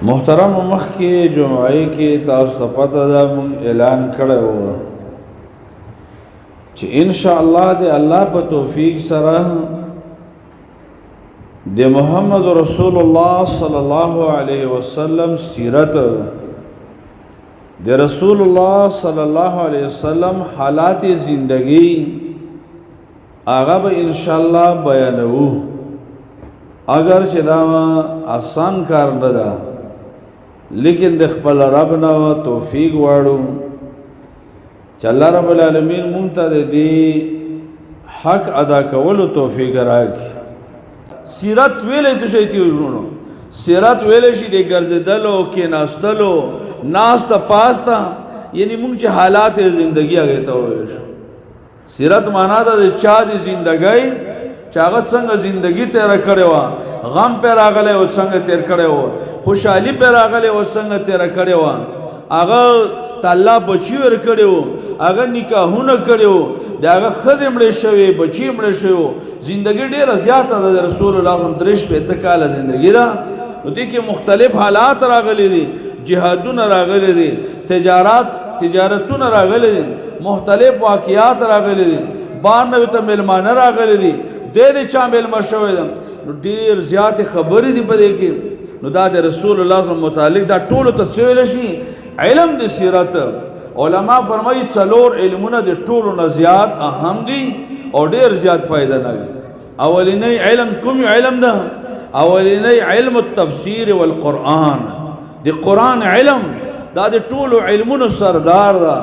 محترم مخ کې جمعې کې تاسو ته پته ده مونږ اعلان کړی و چې ان شاء الله د الله په توفیق سره د محمد رسول الله صلی الله علیه وسلم سیرت د رسول الله صلی الله علیه وسلم حالات زندگی هغه به ان شاء الله بیانوو اگر چې دا آسان کار نه ده لیکن د خپل رب نه توفیق واړو چې الله رب العالمین مونږ ته د دې حق ادا کولو توفیق راکړي سیرت ویلې څه شي تی ورونو سیرت ویلې شي د ګرځېدلو کې ناستلو ناسته پاسته یعنی مونږ چې حالات زندگی هغه ته ویل شي سیرت معنا ده د چا د زندګۍ چې هغه څنګه زندگی تیر کړی و غم پر راغلی او څنګه تیر کړی و خوشحالي پر راغلی او څنګه تیر کړی و هغه تعالی بچی ور کړی و هغه نکاحونه کړی و دا هغه ښځې مړې شوې بچی مړې شوی زندگی ډېره زیاته ده د رسول الله صلی الله علیه وسلم 63 کاله زندگی ده نو دې کې مختلف حالات راغلي دي جهادونه راغلي دي تجارتونه راغلي دي مختلف واقعات راغلي دي بانو ته ملمانه راغلي دي دې چا ملما شوی ده نو ډیر زیات خبرې دي په دې کې نو دا د رسول الله صلی الله علیه وسلم متعلق دا ټول تفصیل شي علم د سیرت علما فرمایي څلور علمونه د ټولو نه زیات اهم دي او ډیر زیات فائدہ نه اولینی علم کوم علم ده اولینی علم التفسیر والقرآن د قرآن علم دا د ټولو علمونو سردار ده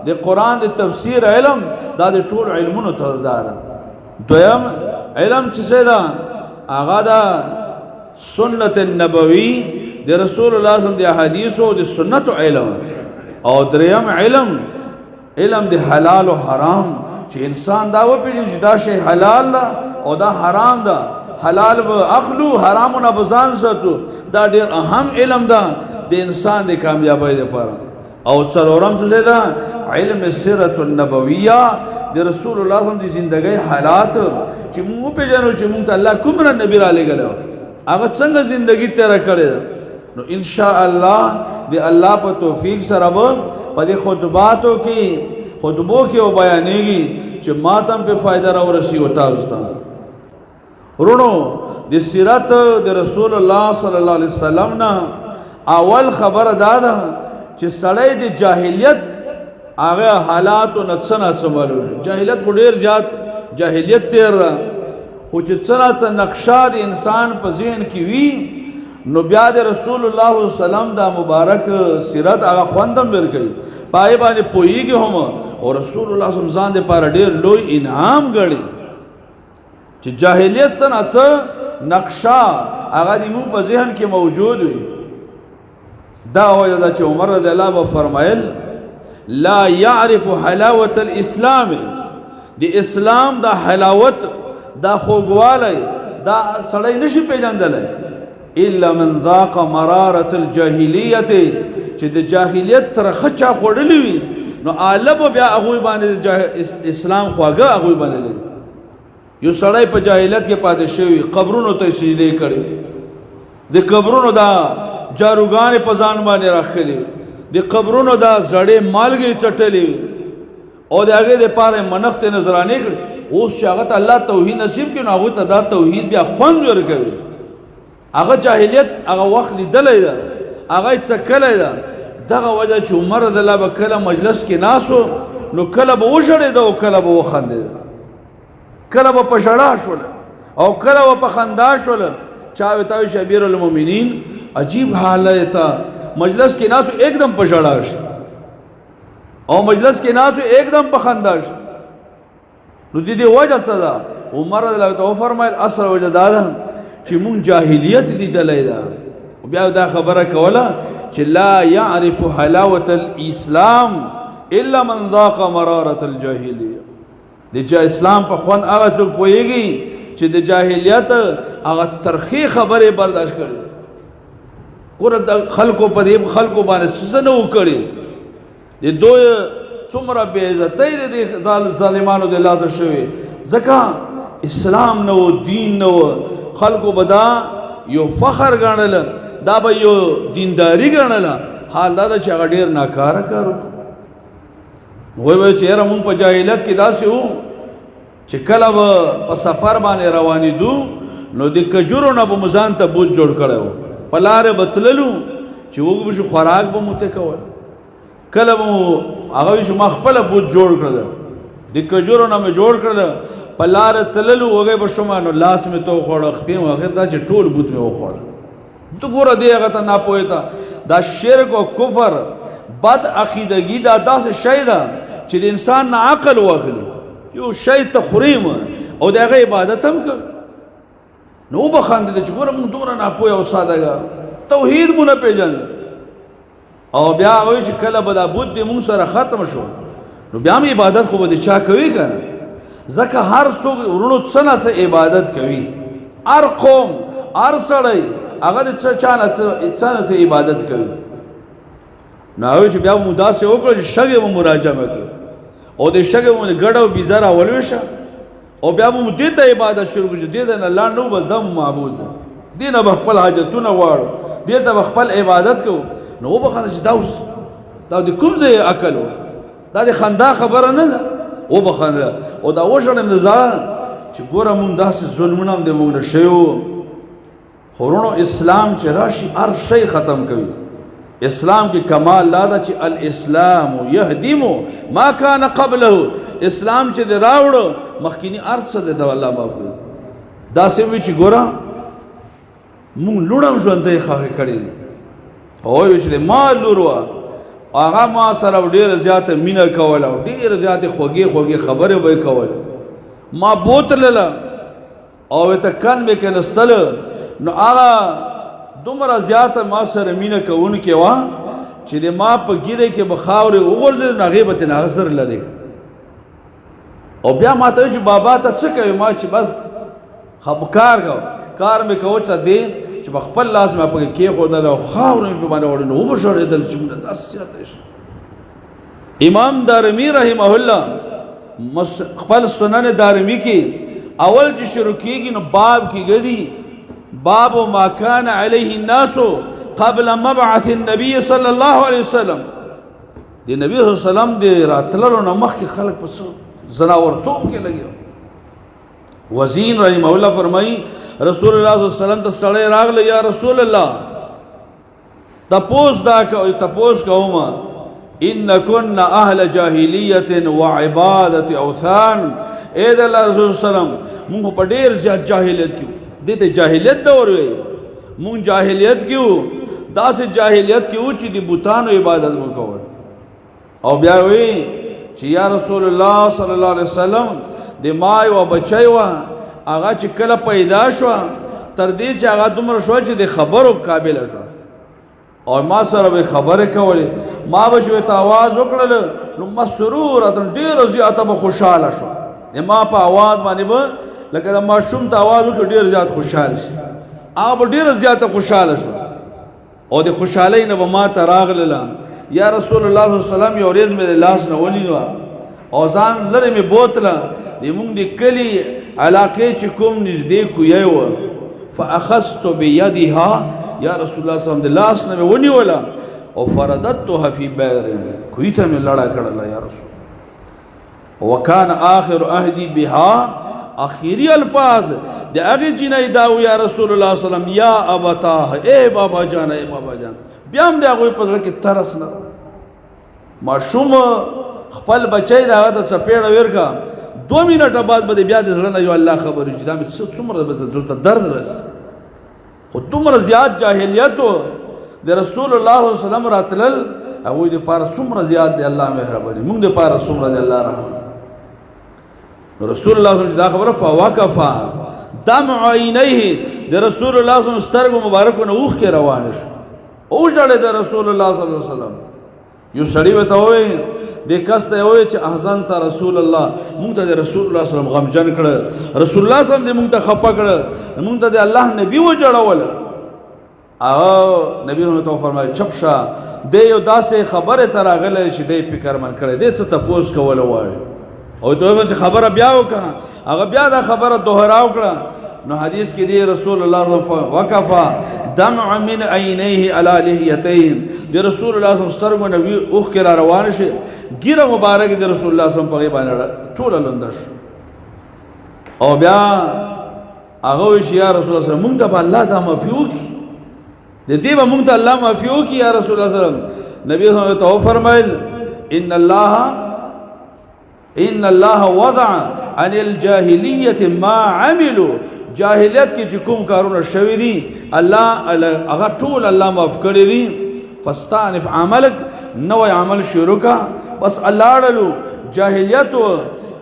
د قرآن د تفسیر علم دا د ټولو علمونو سردار ده دویم علم څه ده هغه دا سنت النبوی د رسول الله صلی الله علیه وسلم د حدیث او د سنت علم او دریم علم د حلال او حرام چې انسان دا وپیژني چې دا شی حلال ده او دا حرام ده حلال به اخلو حرام نه بزان ساتو دا ډیر اهم علم ده د انسان د کامیابی لپاره او څلورم څه ده علم سیرت النبویہ د رسول الله صلی الله علیه وسلم د زندګۍ حالات چې موږ پیژنو چې موږ ته الله کوم نبی را لګلو هغه څنګه زندگی تیر کړی نو ان شاء الله د الله په توفیق سره به په دې خطبو کې او بیانېږي چې ماتم په فائدہ را ورسی او تاسو ته ورونو د سیرت د رسول الله صلی الله علیه وسلم نه اول خبر دا ده چې سړی د جاهلیت هغه حالات او نڅنه سمالو جاهلیت خو ډیر زیات جاهلیت تیر ده خو چې څنګه نقشه د انسان په ذهن کې وي نو بیا د رسول الله صلی الله علیه وسلم دا مبارک سیرت هغه خوندم ورکړي پای باندې پوېږي هم او رسول الله صلی الله علیه وسلم ځان د پاره ډیر لوی انعام غړي چې جاهلیت څنګه نقشه هغه د مو په ذهن کې موجود وي دا وجه دا چې عمر رضی الله عنه فرمایل لا يعرف حلاوه الاسلام د اسلام دا حلاوت دا خوږوالی دا سړی نشي پیژندلی الا من ذاق مراره الجاهلیت چې د جاهلیت ترخه چا خوړلی وي نو عالم بیا هغوی باندې اسلام خواږه هغوی باندې یو سړی په جاهلیت کې پاتې شوی قبرونو ته سجدې کړي د قبرونو دا جاروګانې په ځان باندې راخلي د قبرونو دا زړې مالګې چټلې او د هغې دپاره منښتې نظرانې کړي اوس چې هغه ته الله توحید نصیب کړي نو هغوی ته دا توحید بیا خوند ورکوي هغه جاهلیت هغه وخت لیدلی ده هغه یې څکلی ده دغه وجه چې عمر رضی الله به کله مجلس کې ناسو نو کله به وژړېده او کله به وخندېده کله به په ژړا شوله او کله به په خندا شوله چا ورته وایي شبیر المؤمنین عجیب حالت مجلس کې ناسو एकदम په ژړا شي او مجلس کې ناسو एकदम په خندا شي نو د دې وجه څه ده عمر رضی الله عنه فرمایل اصل وجه دا ده چې مونږ جاهلیت لیدلی ده بیا دا خبره کوله چې لا يعرف حلاوه الاسلام الا من ذاق مراره الجاهلیه د اسلام په خوند هغه څوک پوهیږي چې د جاهلیت هغه ترخی خبره برداشت کړي ګوره د خلکو په دې خلکو باندې څه نه وکړي د دوی څومره بې عزتۍ د ظالمانو د لاسه شوي ځکه اسلام نه و دین نه و خلکو به دا یو فخر ګڼل، دا به یو دینداری ګڼل. حال دا چې هغه ډېر ناکاره کارو. وایي به چې یاره مونږ په جاهلیت کې داسې وو چې کله به په سفر باندې روانېدو نو د کجورو نه به مو ځان ته بوت جوړ کړی و، په لارې به تللو چې وږو به شو خوراک به مو ته کول. کله به مو هغه وایي چې ما خپله بوت جوړ کړل، د کجورو نه مې جوړ کړل، په لاره تللو وږی به شوم نو لاس مې ته وخوړه، خپې مې اخر دا چې ټول بوت مې وخوړه. ته ګوره دې هغه ته ناپوهې ته دا شرک او کفر بد عقیدګي دا داسې شی ده چې د انسان نه عقل واخلي. یو شی ته خوریم او د هغه عبادت هم کوي. نو وبخاندېده چې ګوره مونږ دومره ناپوهه او سادهګار، توحید مو نه پېژنده. او بیا هغه وایي چې کله به دا بوت دې مونږ سره ختم شو نو بیا هم عبادت خو به د چا کوي که نه؟ ځکه هر څوک ورونو څه نه څه عبادت کوي، هر قوم هر سړی هغه د چا نه څه عبادت کوي. نو هغه چې بیا به مو داسې وکړه چې شګې به مو راجمع کړه او د شګې به مو ګډه او بیزه راولوېشه او بیا به مو دې ته عبادت شروع کړو چې دې ته نه لاندې نو بس دا مو معبود ده، دې نه به خپل حاجتونه غواړو، دې ته به خپل عبادت کوو. نو وبخانده چې دا اوس دا د کوم ځای عقل و؟ دا د خندا خبره نه ده. وبخانده او دا وژړم د ځان چې ګوره مونږ داسې ظلمونه هم د مونږ نه شوي وو. خو ورونو اسلام چې راشي هر شی ختم کوي. اسلام کی کمال لا ده چې الاسلام یهدم ما کان قبله. اسلام چې د راوړو مخکینی هر څه د الله معاف کړي. داسې وي چې ګوره مونږ لوڼ هم ژوندی ښخې کړي دي او یو چې ما لور وه هغه ما سره ډېره زیاته مینه کوله او ډېره زیاتې خوږې خوږې خبرې به یې کولې. ما بوتلله او ورته کن مې کېنستله نو هغه دومره زیاته ما سره مینه کوونکې وه چې د ما په ګیره کې به خاورې وغورځېدې نو هغې به ترې هغه سره لرې او بیا ما ته وایي چې بابا ته څه کوې؟ ما چې بس کار مې کوه ته دې چې په خپل لاس مې پکې کېښودل او خاورې مې په باندې وړې نو وبشړېدل چې موږ داسې زیاته شي. امام دارمي رحمه الله خپل سنن دارمي کې اول چې شروع کېږي نو باب کې ګدي باب ما كان عليه الناس قبل مبعث النبي صلى الله عليه وسلم. د نبی صلی الله علیه وسلم د راتللو نه مخکې خلک په څه زناورتوب کې لګي. وزین رحمه الله فرمایي رسول الله صلی الله علیه وسلم ته سړی راغله، یا رسول الله تپوس کوم ان كنا اهل جاهلیت وعبادت اوثان. اے د الله رسول وسلم مونږ په ډېر زیات جاهلیت کې دې ته جاهلیت دور وی. مونږ جاهلیت کې وو، داسې جاهلیت کې وو چې د بوتانو عبادت مو کول. او بیا وی چې یا رسول الله صلی الله علیه وسلم د ما یوه بچی وه هغه چې کله پیدا شوه تر دې چې هغه دومره شوه چې د خبرو قابله شوه او ما سره به خبرې کولې. ما به چې ورته اواز وکړل نو مسرورتن ډېره زیاته به خوشحاله شوه. د ما په اواز باندې به لکه د ماشوم ته اواز وکړي ډېر زیات خوشحاله شي، هغه به ډېره زیاته خوشحاله شوه او د خوشحالۍ نه به ما ته راغلله یا رسول الله صلی الله علیه وسلم یو ورځ مې د لاس نه ونیوه او ځان لرې مې بوتله د مونږ د کلي علاقې چې کوم نږدې کویی وه فاخذت بیدها یا رسول الله صلی الله علیه وسلم د لاس نه مې ونیوله او فرددتها فی بئر کوی ته مې لړه کړله یا رسول وکان آخر عهدی بها. آخری الفاظ د هغې جینۍ دا و یا رسول الله صلی الله علیه وسلم یا ابتاه اے بابا جان اے بابا جان. بیا هم د هغوی په زړه کې ترس نه ماشوم خپل بچی د هغه ته څپېړه ورکړه 2 منټه بعد به بیا د زړه نه یو الله خبر وي چې دا مې څومره به د زړه ته درد رسي. خو دومره زیات جاهلیت و د رسول الله صلی الله علیه وسلم راتلل هغوی دپاره څومره زیات دی الله مهرباني، موږ دپاره څومره دی الله رحم. رسول الله صلی الله علیه وسلم چې دا خبره فوقف دمع عینیه د رسول الله صلی الله علیه وسلم سترګو مبارکو نه اوښکې روانې شو او ژړې د رسول الله صلی الله علیه وسلم. یو سړي ورته ووایي دې کس ته یې ووایي چې احسنت رسول الله، مونږ ته د رسول الله صلی الله علیه وسلم غمجن کړه، رسول الله صلی الله علیه وسلم دې مونږ ته خفه کړه، مونږ ته د الله نبي وجړوله. هغه نبي ورته وفرمایل چپ شه، دې یو داسې خبرې ته راغلی چې دی فکرمند کړی دی څه تپوس کولی غواړي. او ته چې خبره بیا وکړه، هغه بیا دا خبره دوهراو کړه نو حدیث کې دی رسول الله صلی الله علیه وسلم وکفا دمع من عینیه علی لحیتین دی رسول الله صلی الله علیه وسلم سترګو نه اوخ کې را روان شي ګیره مبارک دی رسول الله صلی الله علیه وسلم په باندې ټول لندش او بیا هغه وی یا رسول الله صلی الله علیه وسلم مونږ ته الله دا معفو کی د دې به مونږ ته الله معفو کی یا رسول الله صلی الله علیه وسلم نبی صلی الله علیه وسلم فرمایل ان الله وضع عن الجاهلیت ما عملوا جاهلیت کې چې کوم کارونه شوي دي الله هغه ټول الله معاف کړی دي فاستانف عملک نوې عمل شروع کا بس الله اړلو جاهلیت او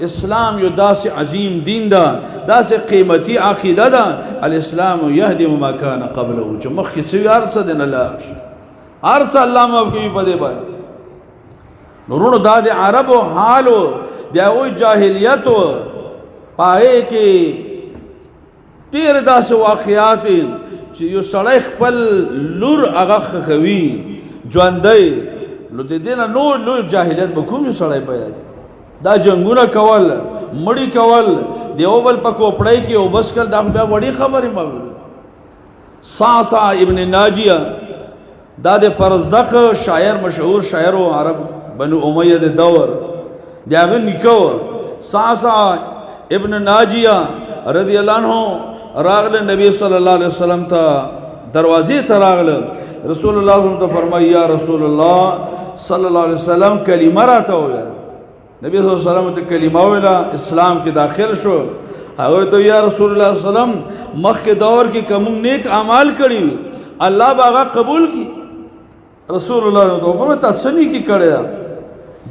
اسلام یو داسې عظیم دین ده داسې قیمتي عقیده ده الاسلام یهدم ما کان قبله چې مخکې څه هر څه دین الله هر څه الله معاف کوي په دې باندې نورونو دا د عربو حالو د هغوی جاهلیتو پای کې ډېر داسې واقعات چې یو سړی خپل لور هغه ښخوي ژوندی نو د دې نه نور لوی جاهلیت به کوم یو سړی پیدا کړي دا جنګونه کول مړی کول د یو بل په کوپړی کې او بس کل دا خو بیا وړې خبرې مه صعصع ابن ناجیه دا د فرزدق شاعر مشهور شاعر و عرب بنو امیہ د دور د هغه نیکه صعصع ابن ناجیه رضی الله عنه راغله نبی صلی الله علیه وسلم ته دروازې ته راغله رسول الله صلی الله علیه وسلم ته فرمایي یا رسول الله صلی الله علیه وسلم کلمه راته وویله نبی صلی الله علیه وسلم ته کلمه ویله اسلام کې داخل شو هغه ته یا رسول الله صلی الله علیه وسلم مخکې دور کې کوم نیک اعمال کړي وي الله به هغه قبول کړي رسول الله ته فرمایي تاسو نه کی کړی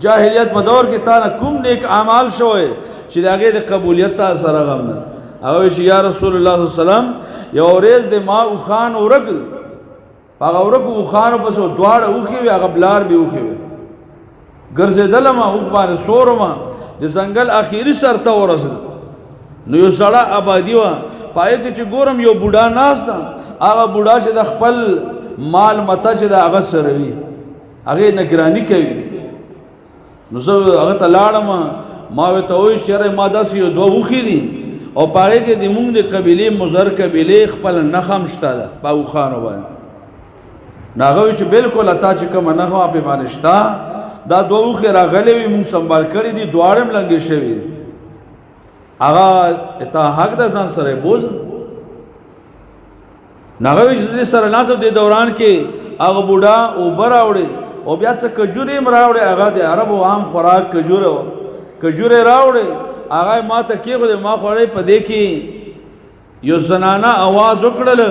جاهلیت په دور کې تا نه کوم نیک اعمال شوی چې د هغې د قبولیت تا سره غم نه هغه چې یا رسول الله صلی الله علیه وسلم یو ورځ د ما اوښان ورک هغه ورکو اوښانو پسې دواړه اوښې وې هغه بلار به اوښې وې ګرځېدلم اوښ باندې سورم د ځنګل اخري سر ته ورسېدم نو یو سړه آبادي وه پای کې چې ګورم یو بوډا ناست ده هغه بوډا چې د خپل مال مته چې د هغه سره وي هغې نگراني کوي نو زه هغه ته لاړم ما ورته وویل چې ما داسې یو دوه اوښې دي او په هغې کې د مونږ د قبیلې مضر قبیلې خپله نښه هم شته ده په اوښانو باندې نو هغه وایي چې بلکل تا چې کومه نښه وه پې باندې شته دا دوه اوښې راغلې وي مونږ سنبال کړي دي دواړه هم لنګې شوي دي هغه تا حق ده ځان سره یې بوځه نو هغه وایي چې دې سره ناست دې دوران کې هغه بوډا اوبه راوړې او بیا څه کجورې هم راوړې هغه د عربو عام خوراک کجوره وه کجورې راوړې هغه ما ته کېښودې ما خوړی په دې کې یو زنانه اواز وکړله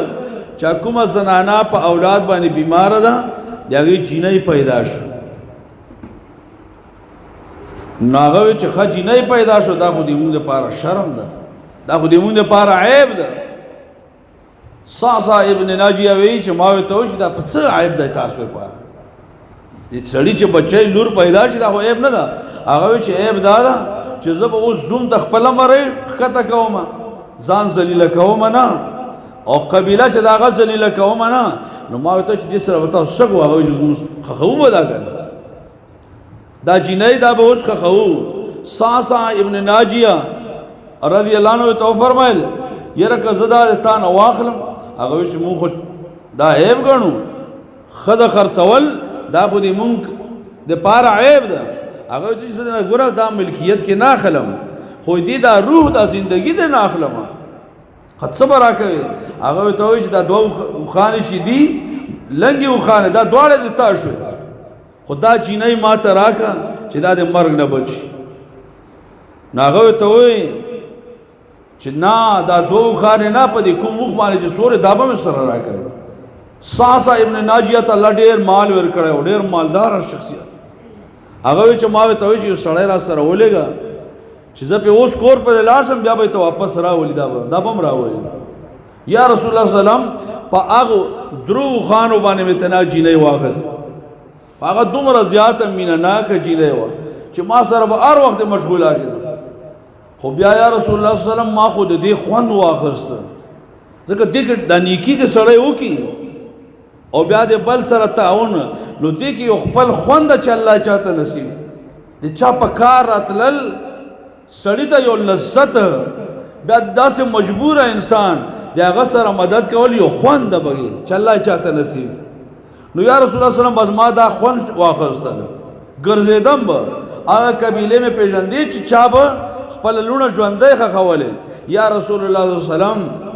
چې کومه زنانه په اولاد باندې بیماره ده د هغې جینۍ پیدا شو نو هغه وایي چې ښه جینۍ پیدا شو دا خو د مونږ دپاره شرم ده دا خو د مونږ دپاره عیب ده صعصع ابن ناجیه وایي چې ما ورته وویل چې دا په څه عیب دی تاسو لپاره د سړي چې بچی لور پیدا شي دا خو عیب نه ده هغه وایي چې عیب دا ده چې زه به اوس زوم ته خپله مرۍ ښکته کوم ځان ذلیله کوم نه او قبیله چې د هغه ذلیله کوم نه نو ما ورته چې دې سره به تاسو څه کوو هغه وایي چې خښوو به دا که دا جینۍ دا به اوس خښوو صعصع ابن ناجیه رضی الله عنه ته وفرمیل یاره که زه دا د تا نه واخلم هغه وایي چې مونږ خو دا عیب ګڼو ښځه خرڅول دا خو د مونږ دپاره عیب ده هغه وایي چې زه ګوره دا ملکیت کې نه اخلم خو دې دا روح دا زندګي دې نه اخلم څه به راکوې هغه ورته وایي چې دا دوه اوښانې چې دي لنګې اوښانې دا دواړه د تا شوې خو دا چینۍ ما ته راکړه چې دا د مرګ نه بچ شي نو هغه ورته وایي چې نه دا دوه اوښانې نه په دې کوم اوښ باندې چې سورې دا به مې سره راکوې صعصع ابن ناجیه ته الله ډېر مال ورکړی او ډېر مالدار شخصیت هغه وایي چې ما ورته وایي چې یو سړی را سره ولېږه چې زه پې اوس کور پرې لاړ شم بیا به یې ته واپس راولي دا به هم راولي یا رسول الله صلی الله علیه وسلم په هغو درو اوښانو باندې مې ته جینۍ واخیسته هغه دومره زیاته مینه ناکه جینۍ وه چې ما سره به هر وخت مشغوله کېدم خو بیا یا رسول الله صلی الله علیه وسلم ما خو د دې خوند واخیسته ځکه دې کې دا نیکي چې سړی وکړي او بیا د بل سره تعاون نو دې کې یو خپل خوند چې الله چاته نصیب د چا په کار راتلل سړی ته یو لذت بیا داسې مجبوره انسان د هغه سره مدد کول یو خوند ده بګي چې الله چاته نصیب نو یا رسول الله صلی الله علیه وسلم بس ما دا خوند واخیستل ګرځېدم به هغه قبیلې مې پېژندې چې چا به خپل لونه ژوندی ښخولې یا رسول الله صلی الله علیه وسلم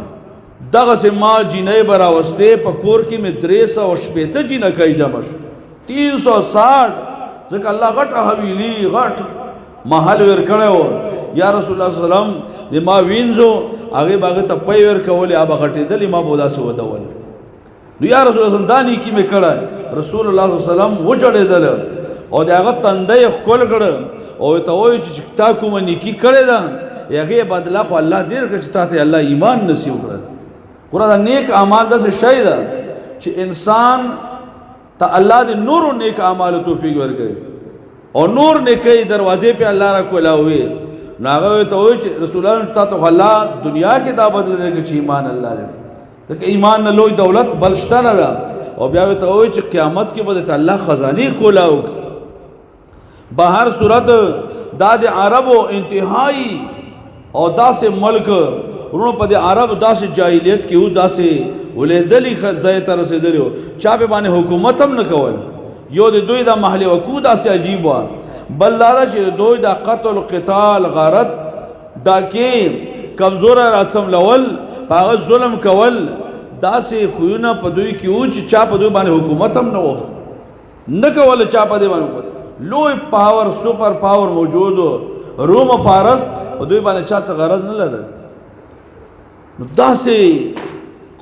دغسې ما جینۍ به راوستې په کور کې مې 360 جینکۍ جمع شو 360 ځکه الله غټه حویلي غټ محل ور کړی و یا رسول الله صلی الله علیه وسلم د ما وینځو هغې به هغې ته پی ور کولې هغه به غټېدلې ما به داسې ودولې نو یا رسول الله دا نیکي مې کړی رسول الله صلی الله علیه وسلم وچړېدل او د هغه تندی یې ښکل کړه او ورته ووایي چې تا کومه نیکي کړې ده د هغې بدله خو الله دېر کړه چې تا ته الله ایمان نصیب کړی ګوره دا نیک اعمال داسې شی ده چې انسان ته الله د نورو نیک اعمالو توفیق ورکوي او نور نیکۍ دروازې پې الله را کولاوي نو هغه ورته وایي چې رسول الله تا ته خو الله دنیا کې دا بدله درکړي چې ایمان الله درکړي ځکه ایمان نه لوی دولت بل شته نه ده او بیا ورته وایي چې قیامت کې به درته الله خزانې کولاو کړي په هر صورت دا د عربو انتهایی او داسې ملک ورونو په د عرب داسې جاهلیت کې و داسې ولیدلي ځای ته رسېدلي و چا پې باندې حکومت هم نه کول یو د دوی دا محل وقوع داسې عجیب وه بل دا ده چې دوی دا قتل قتال غارت ډاکې کمزوره راڅملول په هغه ظلم کول داسې خویونه په دوی کې و چې چا په دوی باندې حکومت هم نه غوښت نه کوله چا په دې باندې حکومت لوی پاور سپر پاور موجود و روم و فارس په دوی باندې چا څه غرض نه لرل نو داسې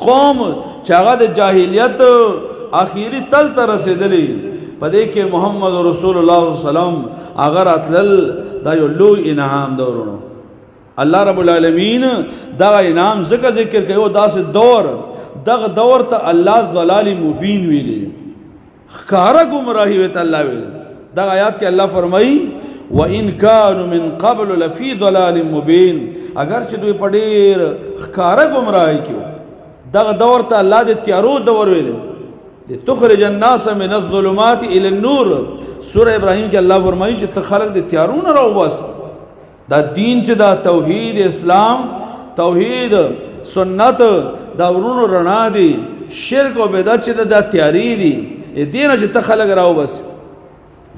قوم چې هغه د جاهلیت اخیری تل ته رسېدلی په دې کې محمد رسول الله صلی الله علیه وسلم هغه راتلل دا یو لوی انعام ده ورونو الله رب العالمین دغه انعام ځکه ذکر کوي داسې دور دغه دور ته الله ضلال مبین ویلي ښکاره ګمراهي ورته الله ویلي دغه آیات کې الله فرمایي وَإِن كَانُوا مِن قَبْلُ لَفِي ضَلَالٍ مُبِينٍ اگر چې دوی په ډېر ښکاره ګمراهۍ کې وو دغه دور ته الله د تیارو دور ویلی لتخرج الناس من الظلمات الى النور سوره ابراهیم کې الله فرمایي چې ته خلق د تیارو نه راوباسه دا دین چې دا توحید اسلام توحید سنت دا ورونو رڼا دي شرک او بدعت چې دا تیاری دي دین چې ته خلق راوباسه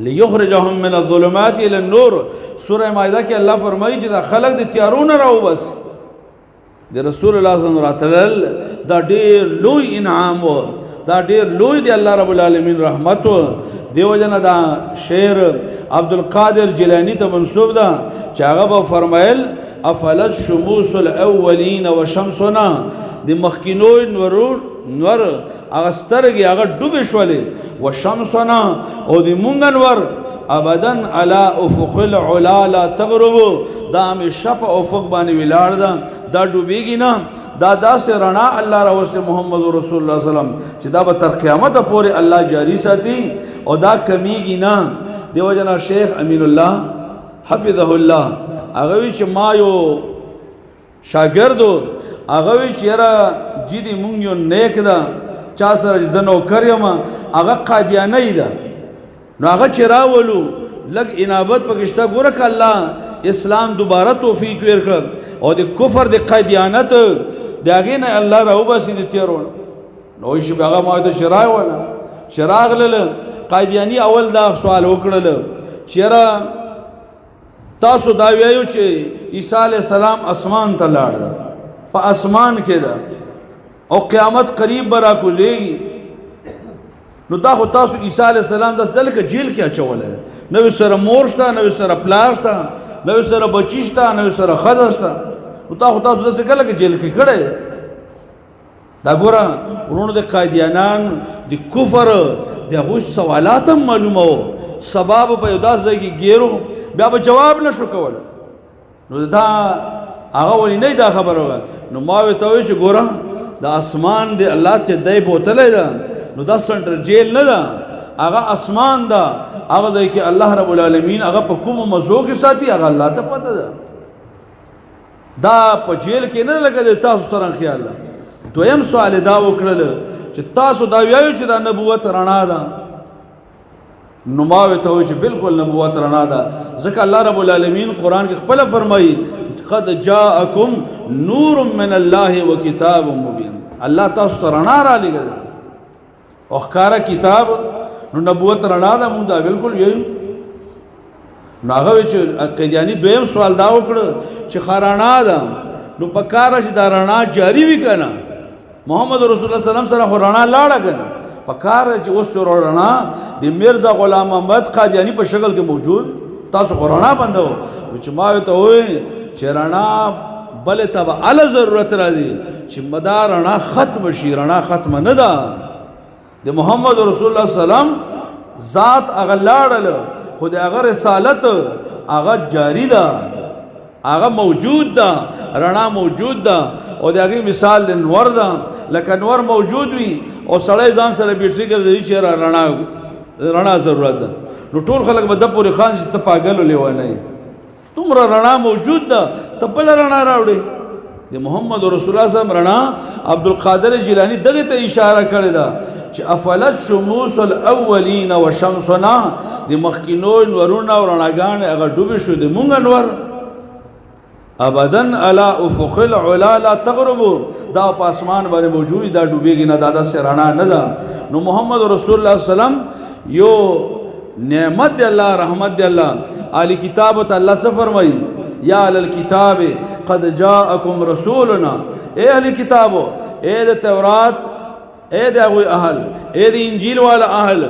ليخرجهم من الظلمات الى النور سوره مائده کې الله فرمایي چې دا خلق د تیارو نه راوباسه د رسول الله صلی الله علیه وسلم دا ډېر لوی انعام و دا ډېر لوی دی الله رب العالمین رحمت دیو جن دا شعر عبدالقادر جیلانی ته منسوب ده چې هغه به فرمایل افلت شموس الاولین و شمسنا د مخکینو نور هغه سترګې هغه ډوبې شولې و شمسنا او د مونږ انور ابدا علی افق العلا لا تغرب دا همیشه په افق باندې ولاړ ده دا ډوبېږي نه دا داسې رڼا الله راوسته محمد رسول الله صلی الله علیه وسلم چې دا به تر قیامت پورې الله جاری ساتي او دا کمیږي نه دیو جنا شیخ امین الله حفظه الله هغه وی چې ما یو شاګردو هغه وی چې یاره جدي مونږ یو نیک ده چا سره چې د نوکر یم هغه قادیانی ده نو هغه چې راولو لږ انابت پکې شته ګوره که الله اسلام دوباره توفیق ورکړ او د کفر د قادیانت د هغې نه الله راوباسي د تیارونه نو وایي چې هغه ما ته چې راوله چې راغلل قادیاني اول دا سوال وکړل چې یاره تاسو دا وایو چې عیسی علیه السلام اسمان ته لاړ ده په اسمان کې ده او قیامت قریب به راکوزېږي نو دا خو تاسو عیسی علیه السلام داسې ده لکه جیل کې اچولی ده نوې سره مور شته نوې سره پلار شته نوې سره بچي شته نوې سره ښځه شته نو تا خو تاسو داسې کله کې جیل کې کړی دا ګوره ورونو د قادیانان د کفر د هغوی سوالات هم معلومه وو سبا به په یو داسې ځای کې ګیرو بیا به جواب نه شو کولی نو دا هغه ولې نه دا خبره وه نو ما ورته وویل چې ګوره د اسمان د الله چې دی بوتلی ده نو دا سنټر جیل نه ده هغه اسمان ده هغه ځای کې الله رب العالمین هغه په کومو مزو کې ساتي هغه الله ته پته ده دا په جیل کې نه لګه د تاسو سره خیال ده دویم سوال دا وکړل چې تاسو دا وایو چې دا نبوت رڼا ده نو ما ورته وایي چې بالکل نبوت رڼا ده. ځکه الله رب العالمین قرآن کې خپله فرمایي قد جاءکم نور من الله وکتاب مبین. الله تاسو ته رڼا رالیږلې او ښکاره کتاب. نو نبوت رڼا ده، مونږ دا بالکل یو. نو هغه وایي چې قادیاني دویم سوال دا وکړه چې ښه رڼا ده نو په کاره چې دا رڼا جاري وي که نه؟ محمد رسول الله سلام سره خو رڼا لاړه که نه؟ په کار چې اوس رڼا د میرزا غلام محمد قادیانی په شکل کې موجود، تاسو خو رڼا بندو. چې ما ورته ووایي چې رڼا بلې ته به هله ضرورت راځي چې دا رڼا ختم شي. رڼا ختمه نه ده. د محمد رسول الله سلام ذات هغه لاړل، خو د هغه رسالت هغه جاری ده، هغه موجود ده، رڼا موجود ده. او د هغې مثال د نور ده. لکه نور موجود وي او سړی ځان سره بیټري ګرځوي چې رڼا ضرورت ده، نو ټول خلک به ده پورې خان چې ته پاګل و لیونی یې، دومره رڼا موجود ده، ته بله رڼا راوړې. د محمد رسول الله صلی الله علیه وسلم رڼا عبدالقادر جیلانی دغې ته اشاره کړې ده چې افلت شموس الاولین و شمسنا، د مخکینو نورونه او رڼاګانې هغه ډوبې شو، د مونږ انور ابدن علا افق العلا لا تغربو، دا په اسمان باندې موجود، دا ډوبېږي نه، دا داسې رڼا نه ده. نو محمد رسول الله صلی الله علیه وسلم یو نعمت دی الله، رحمت دی الله. اهل کتاب ته الله څه فرمایي؟ یا اهل الکتاب قد جاءکم رسولنا. اے اهل کتابو، اے د تورات، اے د هغوی اهل، اے د انجیل والا اهل،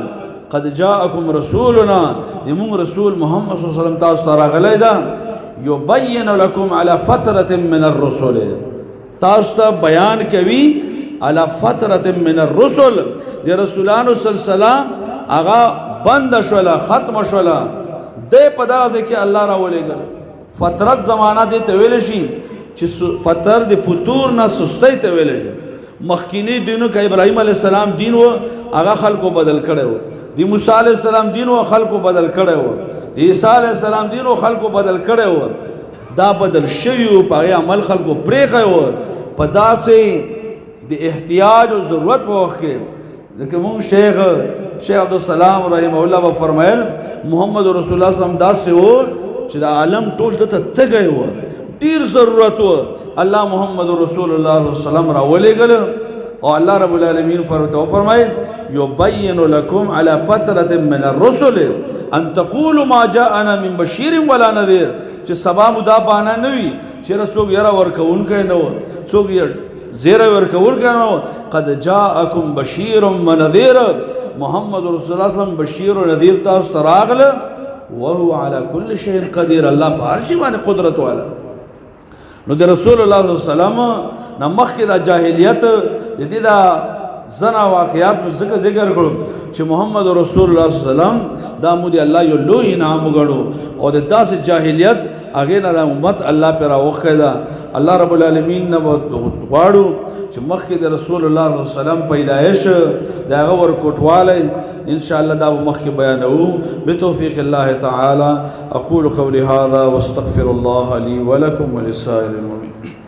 قد جاءکم رسولنا، زموږ رسول محمد صلی الله علیه وسلم تاسو ته راغلی ده. یبین لکم علی فترة من الرسل، تاسو ته بیان کوي علی فترة من الرسل، د رسولانو سلسله هغه بند شوله، ختم شوله. دی په دغه ځای کې الله راولېږل. فترت زمانه دې ته ویلی شي چې فتر د فتور نه سستۍ ته ویلی شي. مخکینی دینو که ابراهیم علیه السلام دین و هغه خلکو بدل کړی و، د موسی علیه السلام دین و خلکو بدل کړی و، د عیسی علیه السلام دین و خلکو بدل کړی و. دا بدل شوي و، په هغې عمل خلکو پرېښی و. په داسې د احتیاج او ضرورت په وخت کې لکه مونږ شیخ عبدالسلام رحمه الله به فرمایل محمد رسول الله صلی الله علیه وسلم داسې و چې د عالم ټول دته تږی و، ډېر ضرورت و. الله محمد رسول الله صلی الله علیه وسلم راولېږل او الله رب العالمین فرمایل یبین لکم علی فترة من الرسل ان تقولوا ما جاءنا من بشیر ولا نذیر، چې سبا مو دا بهانه نه وي چېرې څوک یره ورکوونکی نه و، څوک زیری ورکوونکی نه و. قد جاءکم بشیر و نذیر، محمد رسول الله صلی الله علیه وسلم بشیر و نذیر تاسو ته راغله. وهو على كل شيء قدیر، الله په هر شي باندې قدرت والا. نو د رسول الله صلی الله علیه وسلم نه مخکې دا جاهلیت د دې دا زنا واقعات مې ذکر کړو چې محمد رسول الله صلی الله علیه وسلم دا مو دی الله یو لوی انعام وګڼو او د داسې جاهلیت هغې نه د امت الله پرې راوښکی ده. الله رب العالمین نه به غواړو چې مخکې د رسول الله صلی الله علیه وسلم پیدایش د هغه ورکوټوالی انشاءالله دا به مخکې بیانوو بتوفیق الله تعالی. اقول قولي هذا واستغفر الله لي ولكم ولسائر المؤمنين.